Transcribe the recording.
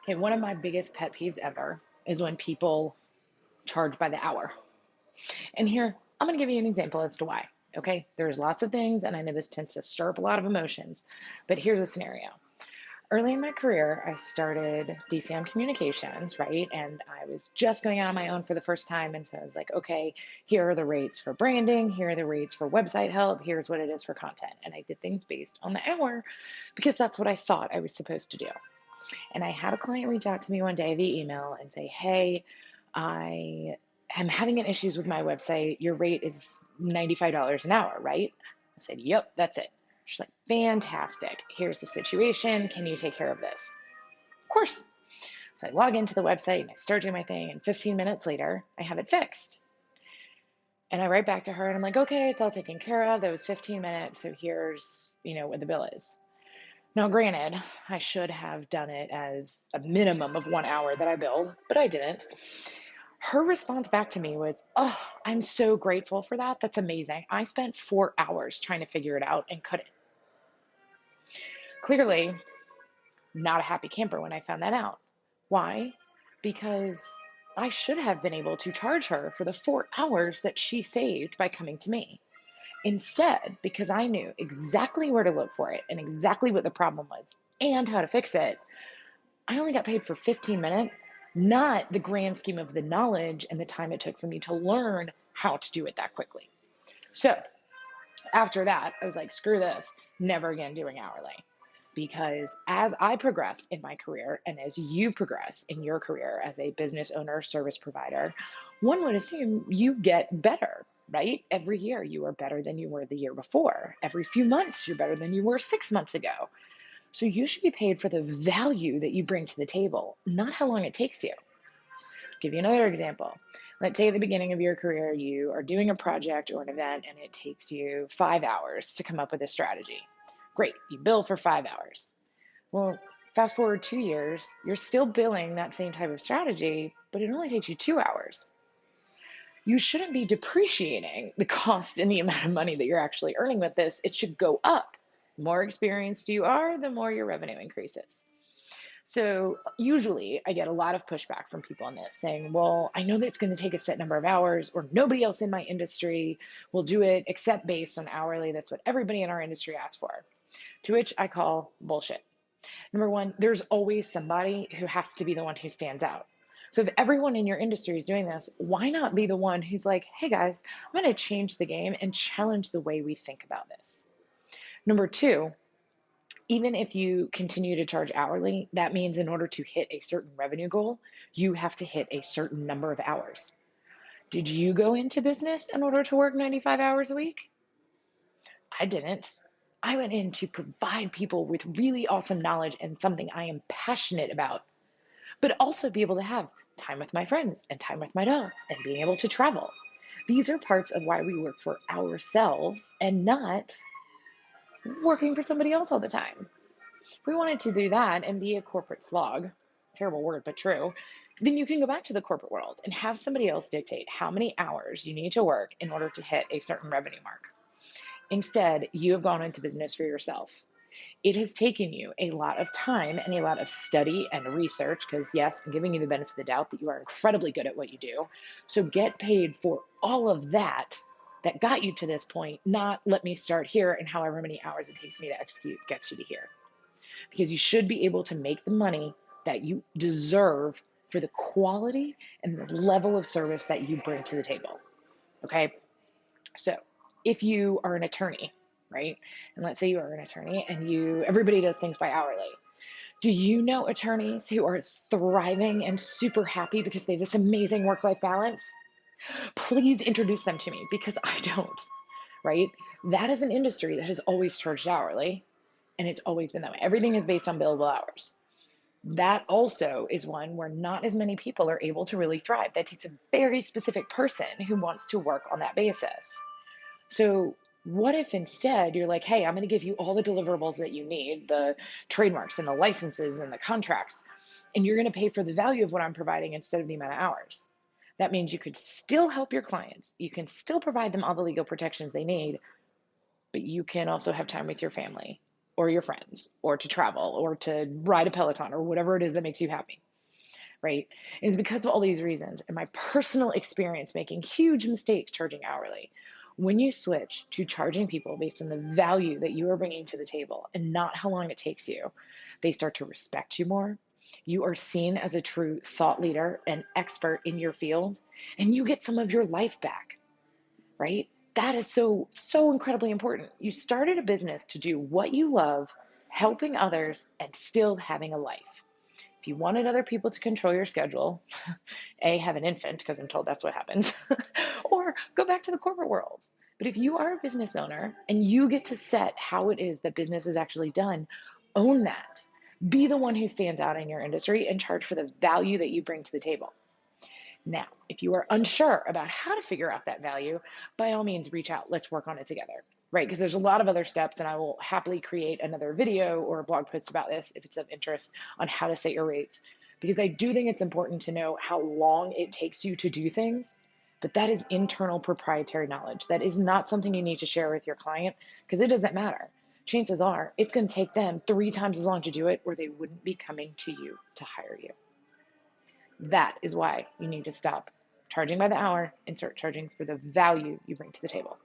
Okay, one of my biggest pet peeves ever is when people charge by the hour. And here, I'm going to give you an example as to why. Okay, there's lots of things, and I know this tends to stir up a lot of emotions, but here's a scenario. Early in my career, I started DCM communications, right? And I was just going out on my own for the first time. And so I was like, okay, here are the rates for branding. Here are the rates for website help. Here's what it is for content. And I did things based on the hour because that's what I thought I was supposed to do. And I had a client reach out to me one day via email and say, hey, I am having issues with my website. Your rate is $95 an hour, right? I said, yep, that's it. She's like, fantastic. Here's the situation. Can you take care of this? Of course. So I log into the website and I start doing my thing. And 15 minutes later, I have it fixed. And I write back to her and I'm like, okay, it's all taken care of. That was 15 minutes. So here's, what the bill is. Now, granted, I should have done it as a minimum of 1 hour that I billed, but I didn't. Her response back to me was, oh, I'm so grateful for that. That's amazing. I spent 4 hours trying to figure it out and couldn't. Clearly, not a happy camper when I found that out. Why? Because I should have been able to charge her for the 4 hours that she saved by coming to me. Instead, because I knew exactly where to look for it and exactly what the problem was and how to fix it, I only got paid for 15 minutes, not the grand scheme of the knowledge and the time it took for me to learn how to do it that quickly. So after that, I was like, screw this, never again doing hourly. Because as I progress in my career and as you progress in your career as a business owner, service provider, one would assume you get better, right? Every year you are better than you were the year before. Every few months you're better than you were 6 months ago. So you should be paid for the value that you bring to the table, not how long it takes you. I'll give you another example. Let's say at the beginning of your career, you are doing a project or an event and it takes you 5 hours to come up with a strategy. Great, you bill for 5 hours. Well, fast forward 2 years, you're still billing that same type of strategy, but it only takes you 2 hours. You shouldn't be depreciating the cost and the amount of money that you're actually earning with this. It should go up. The more experienced you are, the more your revenue increases. So usually I get a lot of pushback from people on this saying, well, I know that it's going to take a set number of hours or nobody else in my industry will do it except based on hourly. That's what everybody in our industry asks for. To which I call bullshit. Number one, there's always somebody who has to be the one who stands out. So if everyone in your industry is doing this, why not be the one who's like, hey guys, I'm going to change the game and challenge the way we think about this. Number two, even if you continue to charge hourly, that means in order to hit a certain revenue goal, you have to hit a certain number of hours. Did you go into business in order to work 95 hours a week? I didn't. I went in to provide people with really awesome knowledge and something I am passionate about, but also be able to have time with my friends and time with my dogs and being able to travel. These are parts of why we work for ourselves and not working for somebody else all the time. If we wanted to do that and be a corporate slog, terrible word, but true, then you can go back to the corporate world and have somebody else dictate how many hours you need to work in order to hit a certain revenue mark. Instead, you have gone into business for yourself. It has taken you a lot of time and a lot of study and research, because yes, I'm giving you the benefit of the doubt that you are incredibly good at what you do. So get paid for all of that got you to this point, not let me start here and however many hours it takes me to execute gets you to here. Because you should be able to make the money that you deserve for the quality and the level of service that you bring to the table. Okay? So if you are an attorney, right? And let's say you are an attorney and everybody does things by hourly. Do you know attorneys who are thriving and super happy because they have this amazing work-life balance? Please introduce them to me because I don't, right? That is an industry that has always charged hourly, and it's always been that way. Everything is based on billable hours. That also is one where not as many people are able to really thrive. That takes a very specific person who wants to work on that basis. So what if instead you're like, hey, I'm going to give you all the deliverables that you need, the trademarks and the licenses and the contracts, and you're going to pay for the value of what I'm providing instead of the amount of hours. That means you could still help your clients. You can still provide them all the legal protections they need, but you can also have time with your family. or your friends or to travel or to ride a Peloton or whatever it is that makes you happy, right? It is because of all these reasons and my personal experience making huge mistakes charging hourly. When you switch to charging people based on the value that you are bringing to the table and not how long it takes you, they start to respect you more. You are seen as a true thought leader and expert in your field, and you get some of your life back, right? That is so, so incredibly important. You started a business to do what you love, helping others, and still having a life. If you wanted other people to control your schedule, A, have an infant, because I'm told that's what happens, or go back to the corporate world. But if you are a business owner and you get to set how it is that business is actually done, own that. Be the one who stands out in your industry and charge for the value that you bring to the table. Now, if you are unsure about how to figure out that value, by all means, reach out. Let's work on it together, right? Because there's a lot of other steps, and I will happily create another video or a blog post about this if it's of interest on how to set your rates. Because I do think it's important to know how long it takes you to do things, but that is internal proprietary knowledge. That is not something you need to share with your client because it doesn't matter. Chances are it's going to take them 3 times as long to do it, or they wouldn't be coming to you to hire you. That is why you need to stop charging by the hour and start charging for the value you bring to the table.